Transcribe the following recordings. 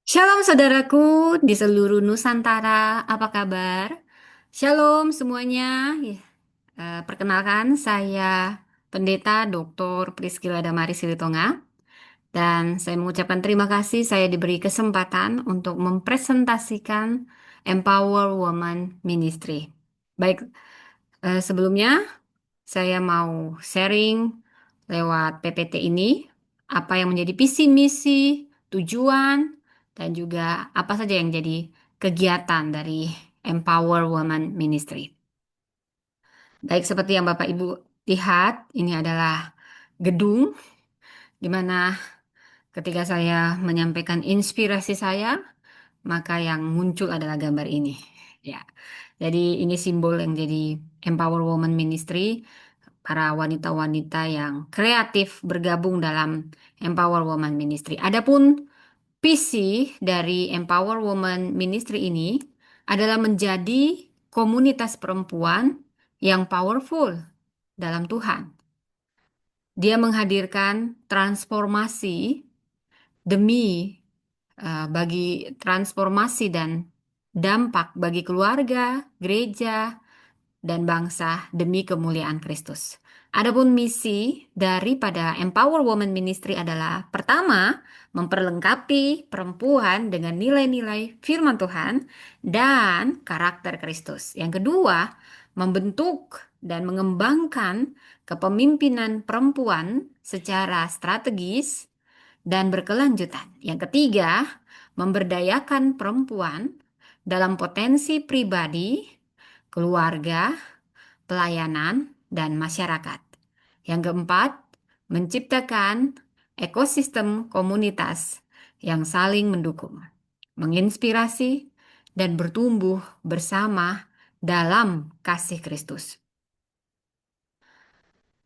Shalom saudaraku di seluruh Nusantara, apa kabar? Shalom semuanya. Perkenalkan saya Pendeta Dr. Priscilla Damari Silitonga dan saya mengucapkan terima kasih saya diberi kesempatan untuk mempresentasikan Empower Women Ministry. Baik, sebelumnya saya mau sharing lewat PPT ini apa yang menjadi visi misi, tujuan, dan juga apa saja yang jadi kegiatan dari Empower Women Ministry. Baik, seperti yang Bapak Ibu lihat, ini adalah gedung di mana ketika saya menyampaikan inspirasi saya, maka yang muncul adalah gambar ini. Ya. Jadi ini simbol yang jadi Empower Women Ministry, para wanita-wanita yang kreatif bergabung dalam Empower Women Ministry. Adapun visi dari Empower Women Ministry ini adalah menjadi komunitas perempuan yang powerful dalam Tuhan. Dia menghadirkan transformasi demi bagi transformasi dan dampak bagi keluarga, gereja, dan bangsa demi kemuliaan Kristus. Adapun misi daripada Empower Women Ministry adalah pertama, memperlengkapi perempuan dengan nilai-nilai firman Tuhan dan karakter Kristus. Yang kedua, membentuk dan mengembangkan kepemimpinan perempuan secara strategis dan berkelanjutan. Yang ketiga, memberdayakan perempuan dalam potensi pribadi, keluarga, pelayanan, dan masyarakat. Yang keempat, menciptakan ekosistem komunitas yang saling mendukung, menginspirasi, dan bertumbuh bersama dalam kasih Kristus.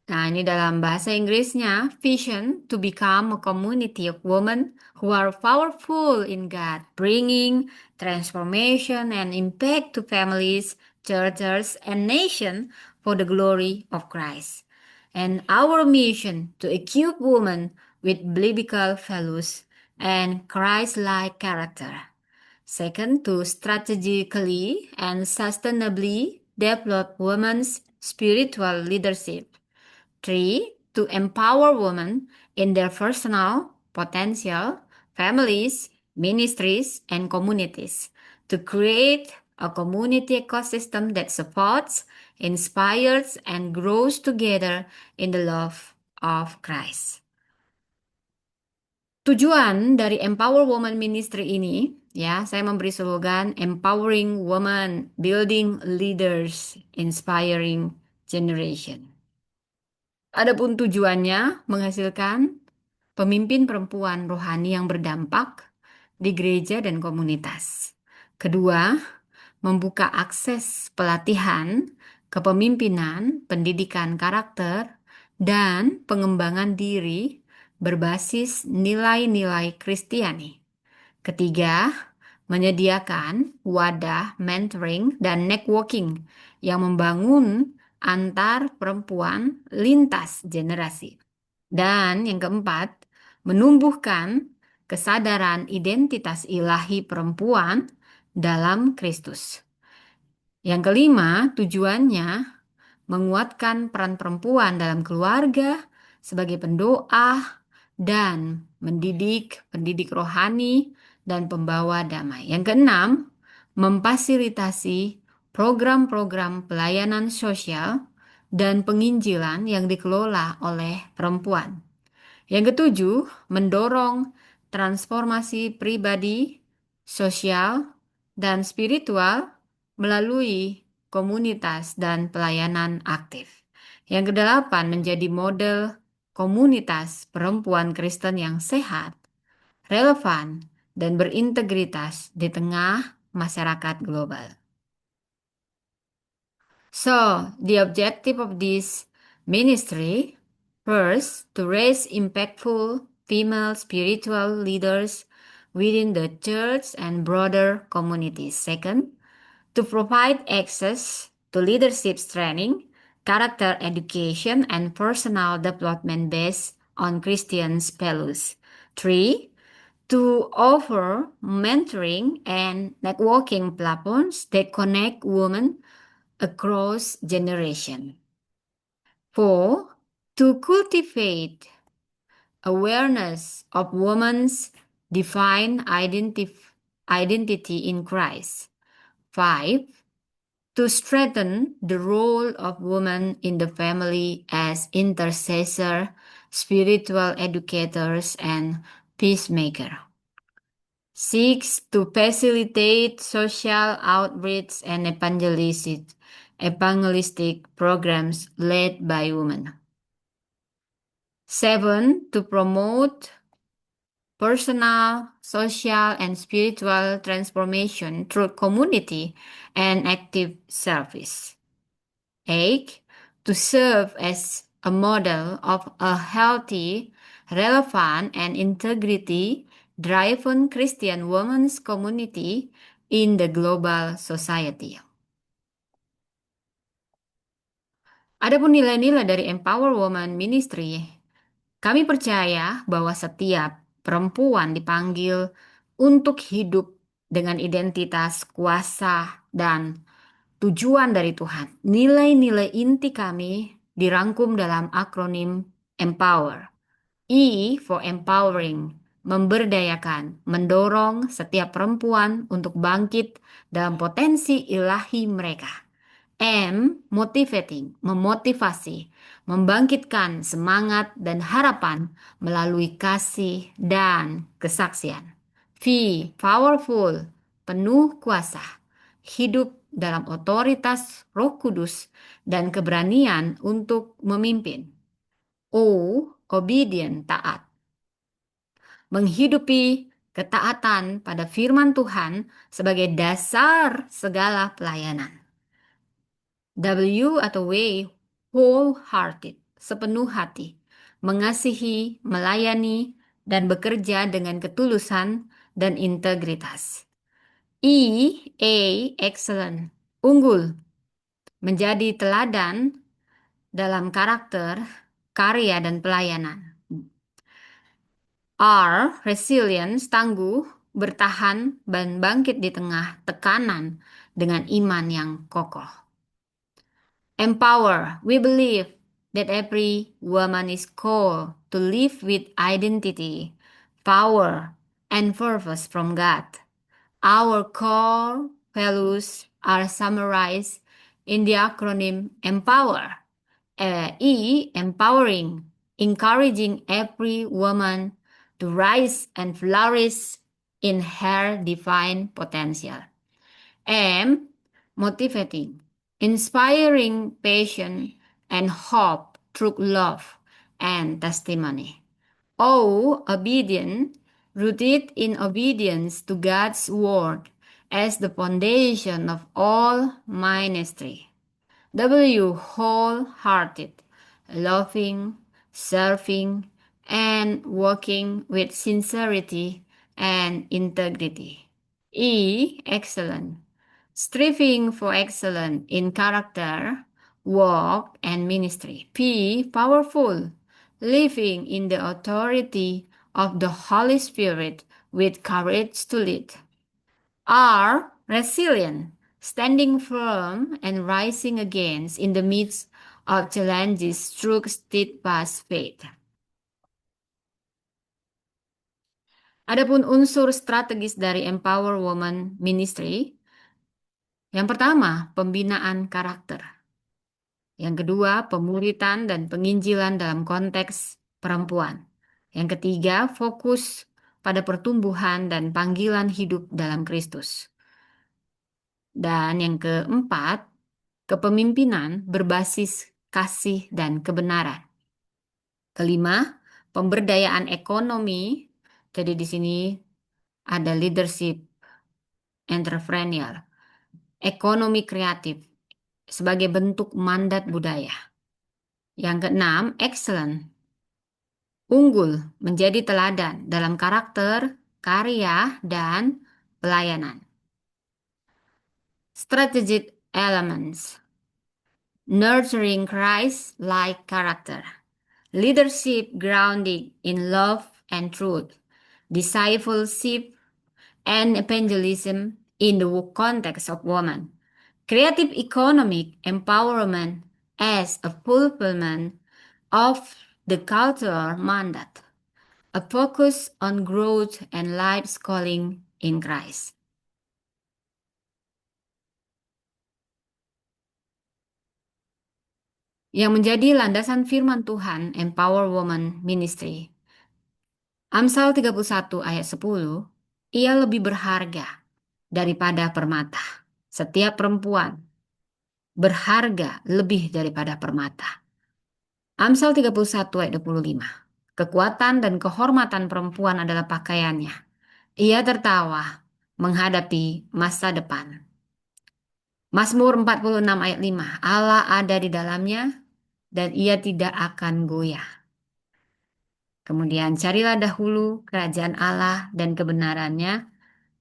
Nah, ini dalam bahasa Inggrisnya, vision to become a community of women who are powerful in God, bringing transformation and impact to families, churches, and nation for the glory of Christ. And our mission to equip women with biblical values and Christ-like character. Second, to strategically and sustainably develop women's spiritual leadership. Three, to empower women in their personal potential, families, ministries, and communities. To create a community ecosystem that supports, inspires, and grows together in the love of Christ. Tujuan dari Empower Women Ministry ini, ya, saya memberi slogan Empowering Women, Building Leaders, Inspiring Generation. Adapun tujuannya menghasilkan pemimpin perempuan rohani yang berdampak di gereja dan komunitas. Kedua, membuka akses pelatihan, kepemimpinan, pendidikan karakter, dan pengembangan diri berbasis nilai-nilai Kristiani. Ketiga, menyediakan wadah mentoring dan networking yang membangun antar perempuan lintas generasi. Dan yang keempat, menumbuhkan kesadaran identitas ilahi perempuan dalam Kristus. Yang kelima, tujuannya menguatkan peran perempuan dalam keluarga sebagai pendoa dan mendidik pendidik rohani dan pembawa damai. Yang keenam, memfasilitasi program-program pelayanan sosial dan penginjilan yang dikelola oleh perempuan. Yang ketujuh, mendorong transformasi pribadi, sosial, dan spiritual melalui komunitas dan pelayanan aktif. Yang kedelapan, menjadi model komunitas perempuan Kristen yang sehat, relevan, dan berintegritas di tengah masyarakat global. So, the objective of this ministry, first, to raise impactful female spiritual leaders within the church and broader communities. Second, to provide access to leadership training, character education, and personal development based on Christian values. Three, to offer mentoring and networking platforms that connect women across generation. 4. To cultivate awareness of women's divine identity in Christ. 5. To strengthen the role of women in the family as intercessor, spiritual educators, and peacemaker. 6. To facilitate social outreach and evangelistic programs led by women. 7. To promote personal, social, and spiritual transformation through community and active service. 8. To serve as a model of a healthy, relevant, and integrity-driven Christian women's community in the global society. Adapun nilai-nilai dari Empower Women Ministry, kami percaya bahwa setiap perempuan dipanggil untuk hidup dengan identitas kuasa dan tujuan dari Tuhan. Nilai-nilai inti kami dirangkum dalam akronim Empower. E for empowering, memberdayakan, mendorong setiap perempuan untuk bangkit dalam potensi ilahi mereka. M, motivating, memotivasi, membangkitkan semangat dan harapan melalui kasih dan kesaksian. V, powerful, penuh kuasa, hidup dalam otoritas Roh Kudus dan keberanian untuk memimpin. O, obedient, taat, menghidupi ketaatan pada firman Tuhan sebagai dasar segala pelayanan. W atau W, wholehearted, sepenuh hati, mengasihi, melayani, dan bekerja dengan ketulusan dan integritas. E, A, excellent, unggul, menjadi teladan dalam karakter, karya, dan pelayanan. R, resilience, tangguh, bertahan, dan bangkit di tengah tekanan dengan iman yang kokoh. Empower. We believe that every woman is called to live with identity, power, and purpose from God. Our core values are summarized in the acronym EMPOWER. E, empowering, encouraging every woman to rise and flourish in her divine potential. M, motivating, inspiring passion and hope through love and testimony. O, obedient, rooted in obedience to God's word as the foundation of all ministry. W, wholehearted, loving, serving, and working with sincerity and integrity. E, excellent, striving for excellence in character, work, and ministry. P, powerful, living in the authority of the Holy Spirit with courage to lead. R, resilient, standing firm and rising against in the midst of challenges through steadfast faith. Adapun unsur strategis dari Empower Women Ministry, yang pertama, pembinaan karakter. Yang kedua, pemuritan dan penginjilan dalam konteks perempuan. Yang ketiga, fokus pada pertumbuhan dan panggilan hidup dalam Kristus. Dan yang keempat, kepemimpinan berbasis kasih dan kebenaran. Kelima, pemberdayaan ekonomi. Jadi di sini ada leadership entrepreneurial, ekonomi kreatif sebagai bentuk mandat budaya. Yang keenam, excellent, unggul, menjadi teladan dalam karakter, karya, dan pelayanan. Strategic elements, nurturing Christ-like character, leadership grounded in love and truth, discipleship, and evangelism in the context of women. Creative economic empowerment as a fulfillment of the cultural mandate, a focus on growth and life's calling in Christ. Yang menjadi landasan firman Tuhan Empower Woman Ministry. Amsal 31 ayat 10, ia lebih berharga daripada permata. Setiap perempuan berharga lebih daripada permata. Amsal 31 ayat 25. Kekuatan dan kehormatan perempuan adalah pakaiannya. Ia tertawa menghadapi masa depan. Mazmur 46 ayat 5. Allah ada di dalamnya dan ia tidak akan goyah. Kemudian carilah dahulu kerajaan Allah dan kebenarannya,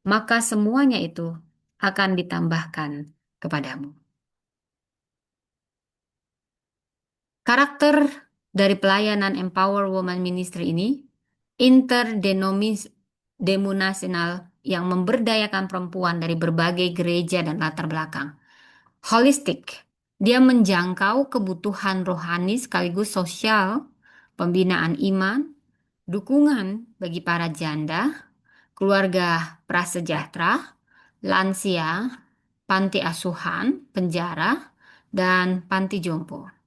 maka semuanya itu akan ditambahkan kepadamu. Karakter dari pelayanan Empower Woman Ministry ini interdenominasional yang memberdayakan perempuan dari berbagai gereja dan latar belakang. Holistik, dia menjangkau kebutuhan rohani sekaligus sosial, pembinaan iman, dukungan bagi para janda, keluarga prasejahtera, lansia, panti asuhan, penjara, dan panti jompo.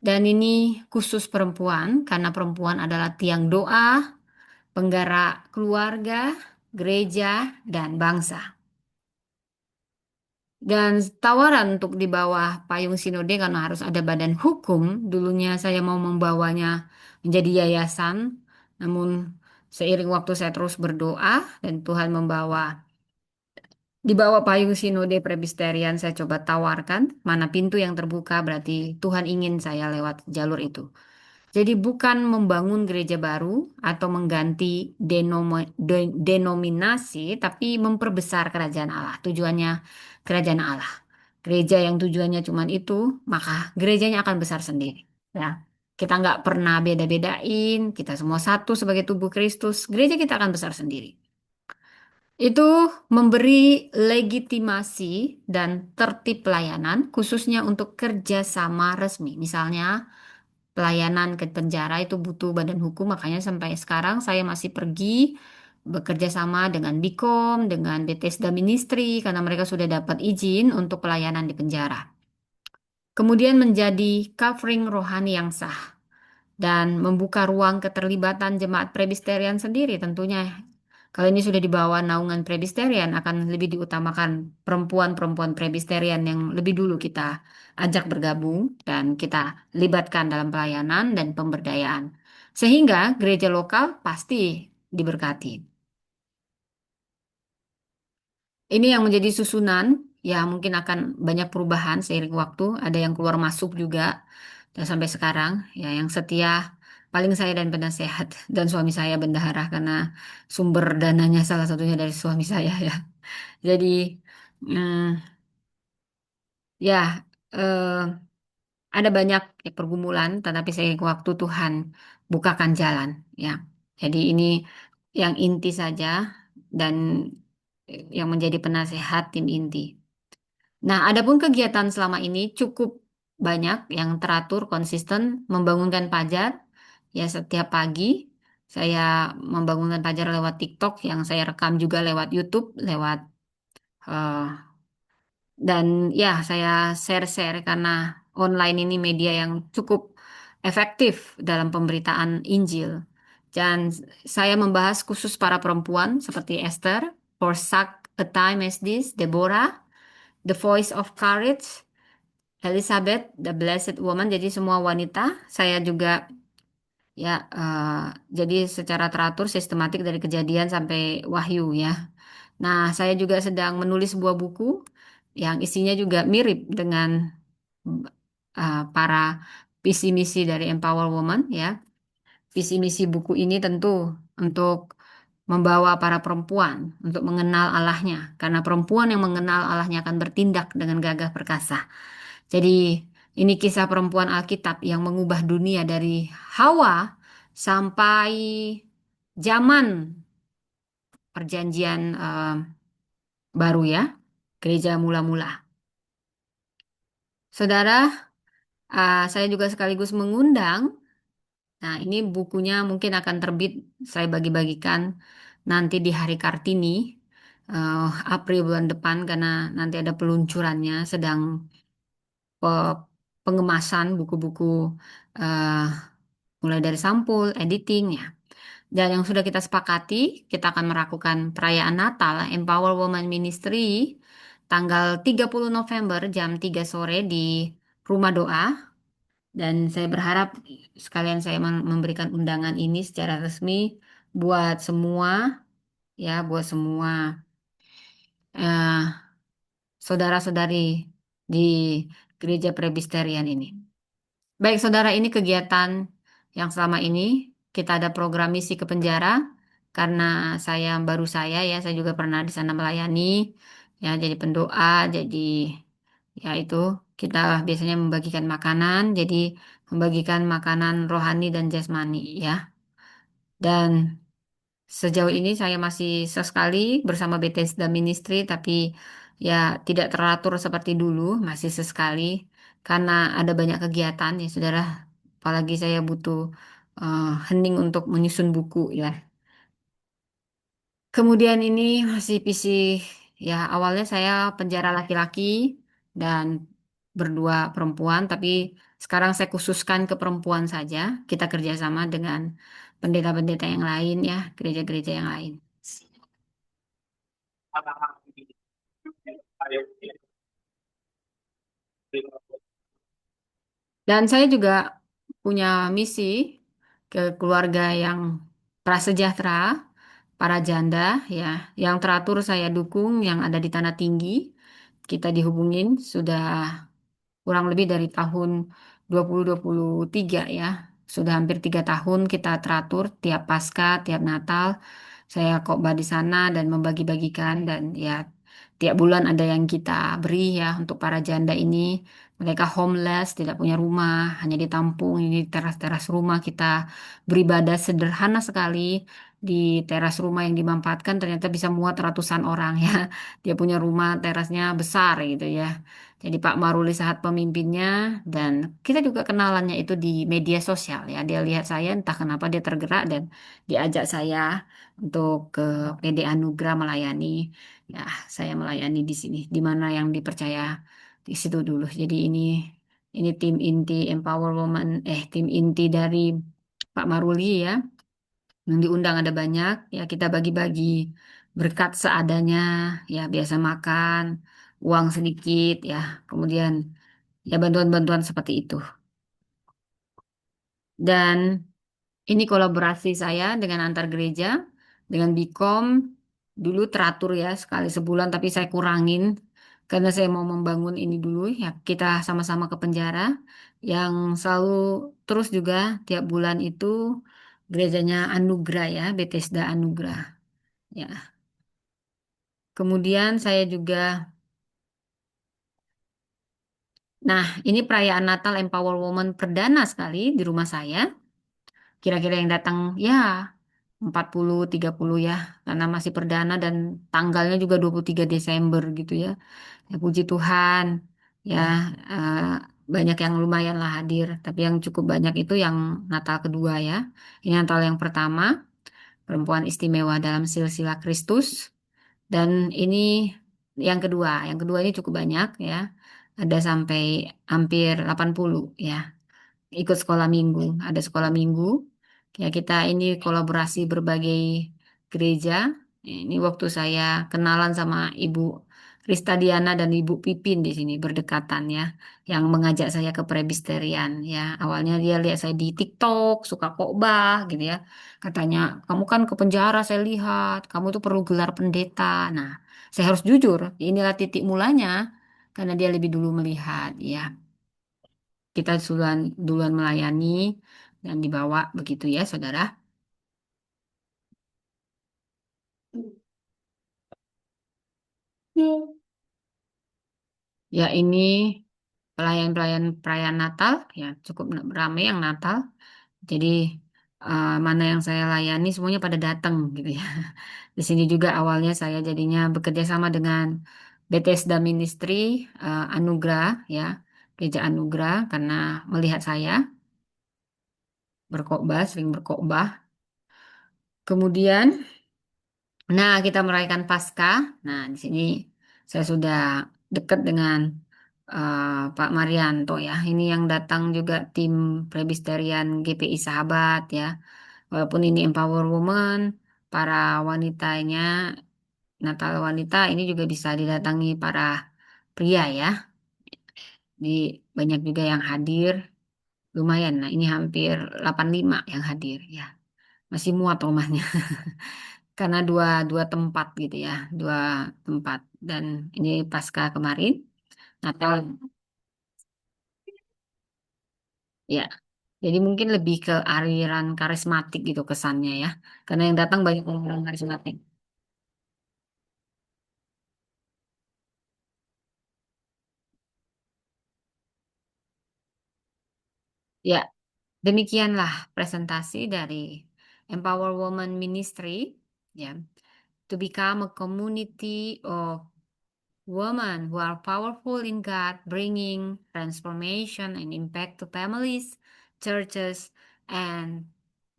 Dan ini khusus perempuan karena perempuan adalah tiang doa, penggerak keluarga, gereja, dan bangsa. Dan tawaran untuk di bawah payung sinode karena harus ada badan hukum, dulunya saya mau membawanya menjadi yayasan, namun seiring waktu saya terus berdoa dan Tuhan membawa di bawah payung sinode Presbyterian saya coba tawarkan mana pintu yang terbuka berarti Tuhan ingin saya lewat jalur itu. Jadi bukan membangun gereja baru atau mengganti denominasi, tapi memperbesar kerajaan Allah. Tujuannya kerajaan Allah. Gereja yang tujuannya cuma itu, maka gerejanya akan besar sendiri. Ya, kita nggak pernah beda-bedain. Kita semua satu sebagai tubuh Kristus. Gereja kita akan besar sendiri. Itu memberi legitimasi dan tertib pelayanan, khususnya untuk kerjasama resmi. Misalnya, pelayanan ke penjara itu butuh badan hukum, makanya sampai sekarang saya masih pergi bekerja sama dengan Bikom, dengan Bethesda Ministry, karena mereka sudah dapat izin untuk pelayanan di penjara. Kemudian menjadi covering rohani yang sah dan membuka ruang keterlibatan jemaat Presbyterian sendiri tentunya. Kalau ini sudah di bawah naungan Presbyterian akan lebih diutamakan perempuan-perempuan Presbyterian yang lebih dulu kita ajak bergabung dan kita libatkan dalam pelayanan dan pemberdayaan. Sehingga gereja lokal pasti diberkati. Ini yang menjadi susunan, ya mungkin akan banyak perubahan seiring waktu. Ada yang keluar masuk juga dan sampai sekarang, ya yang setia paling saya dan penasehat dan suami saya bendahara karena sumber dananya salah satunya dari suami saya ya. Jadi mm, ya eh, ada banyak pergumulan, tetapi seiring waktu Tuhan bukakan jalan ya. Jadi ini yang inti saja dan yang menjadi penasehat tim inti. Nah, adapun kegiatan selama ini cukup banyak yang teratur, konsisten, membangunkan pajar. Ya, setiap pagi saya membangunkan pajar lewat TikTok yang saya rekam juga lewat YouTube, lewat eh, dan ya saya share-share karena online ini media yang cukup efektif dalam pemberitaan Injil. Dan saya membahas khusus para perempuan seperti Esther, For Such a Time as This, Deborah, The Voice of Courage, Elizabeth, The Blessed Woman, jadi semua wanita. Saya juga ya jadi secara teratur sistematik dari kejadian sampai Wahyu ya. Nah, saya juga sedang menulis sebuah buku yang isinya juga mirip dengan para visi misi dari Empower Woman ya. Visi misi buku ini tentu untuk membawa para perempuan untuk mengenal Allahnya, karena perempuan yang mengenal Allahnya akan bertindak dengan gagah perkasa. Jadi ini kisah perempuan Alkitab yang mengubah dunia dari Hawa sampai zaman perjanjian baru ya, gereja mula-mula. Saudara, saya juga sekaligus mengundang. Nah, ini bukunya mungkin akan terbit, saya bagi-bagikan nanti di Hari Kartini, April bulan depan, karena nanti ada peluncurannya, sedang pe- pengemasan buku-buku, eh, mulai dari sampul, editing ya. Dan yang sudah kita sepakati, kita akan melakukan perayaan Natal, Empower Women Ministry, tanggal 30 November jam 3 sore di Rumah Doa. Dan saya berharap sekalian saya memberikan undangan ini secara resmi buat semua, ya, buat semua eh, saudara-saudari di Gereja Presbyterian ini. Baik, saudara, ini kegiatan yang selama ini kita ada program misi ke penjara karena saya juga pernah di sana melayani, ya, jadi pendoa, jadi ya itu kita biasanya membagikan makanan, jadi membagikan makanan rohani dan jasmani, ya. Dan sejauh ini saya masih sesekali bersama Bethesda Ministry, tapi ya tidak teratur seperti dulu, masih sesekali karena ada banyak kegiatan ya, saudara. Apalagi saya butuh hening untuk menyusun buku ya. Kemudian ini masih visi ya, awalnya saya penjara laki-laki dan berdua perempuan, tapi sekarang saya khususkan ke perempuan saja. Kita kerjasama dengan pendeta-pendeta yang lain ya, gereja-gereja yang lain. Dan saya juga punya misi ke keluarga yang prasejahtera, para janda ya, yang teratur saya dukung, yang ada di Tanah Tinggi. Kita dihubungin sudah kurang lebih dari tahun 2023 ya. Sudah hampir 3 tahun kita teratur tiap Paskah, tiap Natal. Saya khotbah di sana dan membagi-bagikan dan ya tiap bulan ada yang kita beri ya untuk para janda ini. Mereka homeless, tidak punya rumah, hanya ditampung ini teras-teras rumah kita beribadah sederhana sekali di teras rumah yang dimanfaatkan ternyata bisa muat ratusan orang ya. Dia punya rumah terasnya besar gitu ya. Jadi Pak Maruli saat pemimpinnya dan kita juga kenalannya itu di media sosial ya. Dia lihat saya entah kenapa dia tergerak dan diajak saya untuk ke PD Anugerah melayani. Ya, saya melayani di sini di mana yang dipercaya di situ dulu. Jadi ini tim inti Empower Women, tim inti dari Pak Maruli ya. Yang diundang ada banyak, ya kita bagi-bagi berkat seadanya, ya biasa makan, uang sedikit, ya kemudian ya bantuan-bantuan seperti itu. Dan ini kolaborasi saya dengan antar gereja, dengan Bikom, dulu teratur ya sekali sebulan, tapi saya kurangin karena saya mau membangun ini dulu, ya kita sama-sama ke penjara, yang selalu terus juga tiap bulan itu gerejanya Anugerah ya, Bethesda Anugerah. Ya, kemudian saya juga, nah ini perayaan Natal Empower Woman perdana sekali di rumah saya. Kira-kira yang datang ya 40, 30 ya, karena masih perdana dan tanggalnya juga 23 Desember gitu ya. Ya puji Tuhan, ya eh, banyak yang lumayan lah hadir, tapi yang cukup banyak itu yang Natal kedua ya. Ini Natal yang pertama, perempuan istimewa dalam silsilah Kristus. Dan ini yang kedua ini cukup banyak ya. Ada sampai hampir 80 ya. Ikut sekolah minggu, ada sekolah minggu. Ya kita ini kolaborasi berbagai gereja. Ini waktu saya kenalan sama Ibu Rista Diana dan Ibu Pipin di sini berdekatan ya, yang mengajak saya ke Presbyterian ya. Awalnya dia lihat saya di TikTok, suka khotbah gitu ya. Katanya, kamu kan ke penjara saya lihat, kamu tuh perlu gelar pendeta. Nah, saya harus jujur, inilah titik mulanya karena dia lebih dulu melihat ya. Kita duluan, duluan melayani dan dibawa begitu ya, saudara. Ya ini pelayan-pelayan perayaan Natal ya cukup ramai yang Natal. Jadi mana yang saya layani semuanya pada datang gitu ya. Di sini juga awalnya saya jadinya bekerja sama dengan Bethesda Ministry Anugerah ya, Gereja Anugerah karena melihat saya berkhotbah, sering berkhotbah. Kemudian, nah kita merayakan Paskah. Nah di sini saya sudah dekat dengan Pak Marianto ya. Ini yang datang juga tim Presbyterian GPI Sahabat ya. Walaupun ini Empower Woman, para wanitanya, Natal wanita ini juga bisa didatangi para pria ya. Di banyak juga yang hadir, lumayan. Nah, ini hampir 85 yang hadir ya. Masih muat rumahnya karena dua dua tempat gitu ya, dua tempat. Dan ini pasca kemarin Natal ya. Jadi mungkin lebih ke aliran karismatik gitu kesannya ya. Karena yang datang banyak orang karismatik. Ya, demikianlah presentasi dari Empower Woman Ministry ya. To become a community of women who are powerful in God, bringing transformation and impact to families, churches, and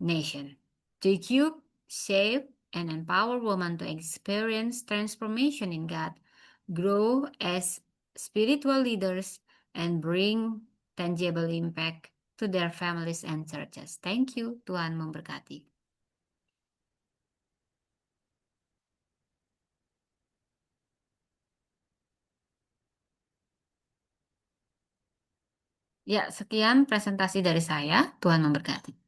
nation. To equip, shape, and empower women to experience transformation in God, grow as spiritual leaders, and bring tangible impact to their families and churches. Thank you. Tuhan memberkati. Ya, sekian presentasi dari saya. Tuhan memberkati.